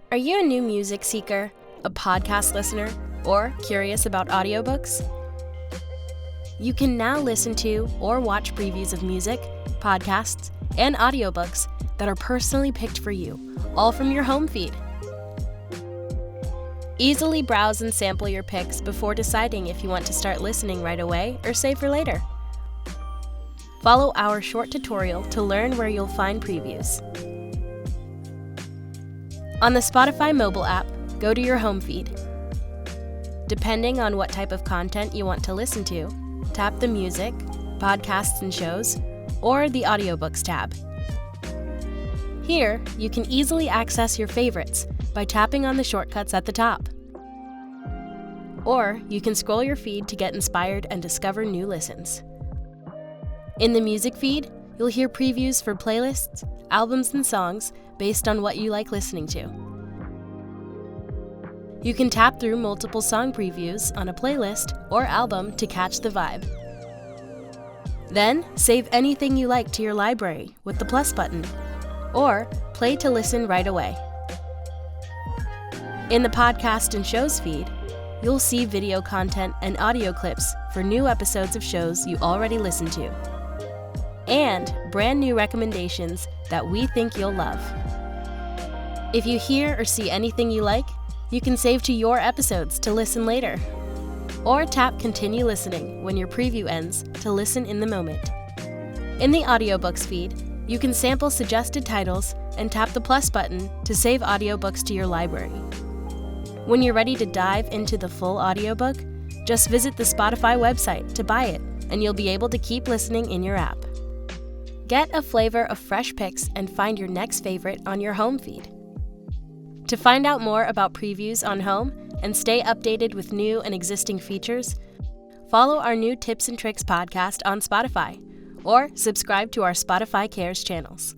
Are you a new music seeker, a podcast listener, or curious about audiobooks? You can now listen to or watch previews of music, podcasts, and audiobooks that are personally picked for you, all from your home feed. Easily browse and sample your picks before deciding if you want to start listening right away or save for later. Follow our short tutorial to learn where you'll find previews. On the Spotify mobile app, go to your home feed. Depending on what type of content you want to listen to, tap the Music, Podcasts and Shows, or the Audiobooks tab. Here, you can easily access your favorites by tapping on the shortcuts at the top. Or you can scroll your feed to get inspired and discover new listens. In the music feed, you'll hear previews for playlists, albums, and songs based on what you like listening to. You can tap through multiple song previews on a playlist or album to catch the vibe. Then, save anything you like to your library with the plus button, or play to listen right away. In the Podcast and Shows feed, you'll see video content and audio clips for new episodes of shows you already listen to, and brand new recommendations that we think you'll love. If you hear or see anything you like, you can save to your episodes to listen later. Or tap Continue Listening when your preview ends to listen in the moment. In the Audiobooks feed, you can sample suggested titles and tap the plus button to save audiobooks to your library. When you're ready to dive into the full audiobook, just visit the Spotify website to buy it, and you'll be able to keep listening in your app. Get a flavor of fresh picks and find your next favorite on your home feed. To find out more about previews on home and stay updated with new and existing features, follow our new Tips and Tricks podcast on Spotify or subscribe to our Spotify Cares channels.